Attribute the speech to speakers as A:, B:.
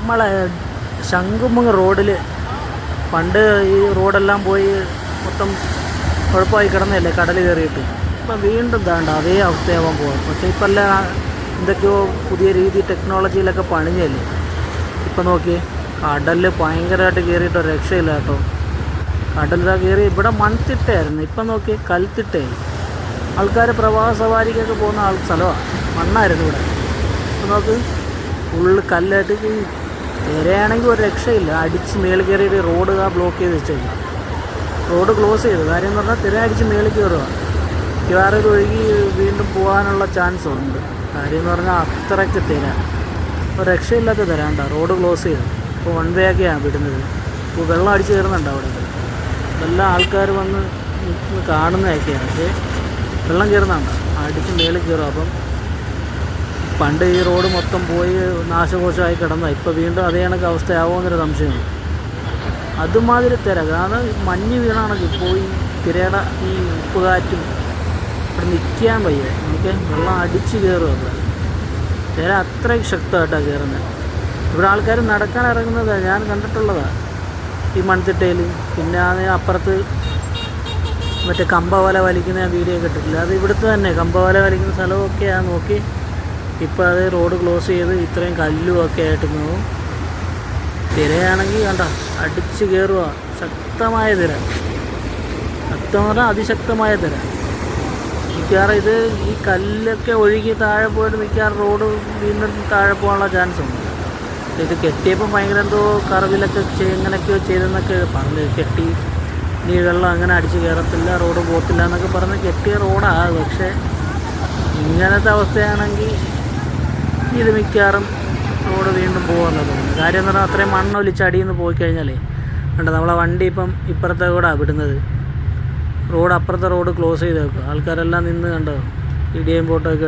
A: നമ്മളെ ശംഖുമുഖ റോഡിൽ പണ്ട് ഈ റോഡെല്ലാം പോയി മൊത്തം കുഴപ്പമായി കിടന്നതല്ലേ കടൽ കയറിയിട്ട്. ഇപ്പം വീണ്ടും ദാണ്ട അതേ അവസ്ഥയാവാൻ പോകാം. പക്ഷേ ഇപ്പം എല്ലാം എന്തൊക്കെയോ പുതിയ രീതി ടെക്നോളജിയിലൊക്കെ പണിഞ്ഞല്ലേ. ഇപ്പം നോക്കിയേ, കടലിൽ ഭയങ്കരമായിട്ട് കയറിയിട്ട് ഒരു രക്ഷയില്ല കേട്ടോ. കടലിൽ കയറി ഇവിടെ മൺതിട്ടയായിരുന്നു, ഇപ്പം നോക്കിയേ കൽത്തിട്ടയായി. ആൾക്കാർ പ്രവാസ സവാരിക്കൊക്കെ പോകുന്ന സ്ഥലമാണ്, മണ്ണായിരുന്നു ഇവിടെ. ഇപ്പം നോക്ക്, ഫുള്ള് കല്ലായിട്ട് തിരയാണെങ്കിൽ ഒരു രക്ഷയില്ല. അടിച്ച് മേളിൽ കയറിയിട്ട് റോഡ് ബ്ലോക്ക് ചെയ്ത് വെച്ചേക്കും. റോഡ് ക്ലോസ് ചെയ്തു. കാര്യം എന്ന് പറഞ്ഞാൽ തിര അടിച്ച് മേളിൽ കയറുക. മിക്കവാറും ഒഴുകി വീണ്ടും പോകാനുള്ള ചാൻസ് ഉണ്ട്. കാര്യം എന്ന് പറഞ്ഞാൽ അത്രയ്ക്ക് തിര, ഒരു രക്ഷയില്ലാത്ത തിരാണ്ട. റോഡ് ക്ലോസ് ചെയ്തു. ഇപ്പോൾ വൺ വേ ഒക്കെയാണ് വിടുന്നത്. ഇപ്പോൾ വെള്ളം അടിച്ച് കയറുന്നുണ്ട് അവിടെ. എല്ലാ ആൾക്കാർ വന്ന് കാണുന്നതൊക്കെയാണ്. പക്ഷേ വെള്ളം കയറുന്നുണ്ട്, അടിച്ച് മേളിൽ കയറും. അപ്പം പണ്ട് ഈ റോഡ് മൊത്തം പോയി നാശകോശമായി കിടന്നതാണ്. ഇപ്പോൾ വീണ്ടും അതേ കണക്ക് അവസ്ഥയാവുമെന്നൊരു സംശയമാണ്. അതുമാതിരി തിര, കാരണം മഞ്ഞ് വീണാണെങ്കിൽ പോയി തിരയുടെ ഈ ഉപ്പുകാറ്റും ഇവിടെ നിൽക്കാൻ വയ്യ. നമുക്ക് വെള്ളം അടിച്ച് കയറും. അവിടെ തിര അത്രയ്ക്ക് ശക്തമായിട്ടാണ് കയറുന്നത്. ഇവിടെ ആൾക്കാർ നടക്കാൻ ഇറങ്ങുന്നതാണ്, ഞാൻ കണ്ടിട്ടുള്ളതാണ് ഈ മൺതിട്ടയിൽ. പിന്നെ അപ്പുറത്ത് മറ്റേ കമ്പവല വലിക്കുന്ന വീഡിയോ കിട്ടിട്ടില്ല, അത് ഇവിടുത്തെ തന്നെ കമ്പവല വലിക്കുന്ന സ്ഥലമൊക്കെയാണ്. നോക്കി ഇപ്പോൾ അത് റോഡ് ക്ലോസ് ചെയ്ത് ഇത്രയും കല്ലും ഒക്കെ ആയിട്ട് പോകും. തിരയാണെങ്കിൽ കണ്ട അടിച്ച് കയറുക, ശക്തമായ തിര. ശക്തം പറഞ്ഞാൽ അതിശക്തമായ തിര. മിക്കവാറും ഇത് ഈ കല്ലൊക്കെ ഒഴുകി താഴെ പോയിട്ട് മിക്കവാറും റോഡ് വീണ്ടും താഴെ പോകാനുള്ള ചാൻസ് ഉണ്ട്. ഇത് കെട്ടിയപ്പോൾ ഭയങ്കര എന്തോ കറവിലൊക്കെ എങ്ങനെയൊക്കെയോ ചെയ്തെന്നൊക്കെ പറഞ്ഞ് കെട്ടി, ഇനി വെള്ളം അങ്ങനെ അടിച്ച് കയറത്തില്ല, റോഡ് പോകത്തില്ല എന്നൊക്കെ പറഞ്ഞ് കെട്ടിയ റോഡാണ്. പക്ഷേ ഇങ്ങനത്തെ അവസ്ഥയാണെങ്കിൽ ഇത് മിക്കവാറും റോഡ് വീണ്ടും പോകുമെന്ന് തോന്നുന്നു. കാര്യം എന്ന് പറഞ്ഞാൽ അത്രയും മണ്ണൊലിച്ച് അടിയിൽ നിന്ന് പോയി കഴിഞ്ഞാലേ കണ്ടോ, നമ്മളെ വണ്ടി ഇപ്പം ഇപ്പുറത്തെ കൂടെ വിടുന്നത്. റോഡ് അപ്പുറത്തെ റോഡ് ക്ലോസ് ചെയ്ത് വെക്കുക. ആൾക്കാരെല്ലാം നിന്ന് കണ്ടോ വീഡിയോയും ഫോട്ടോ ഒക്കെ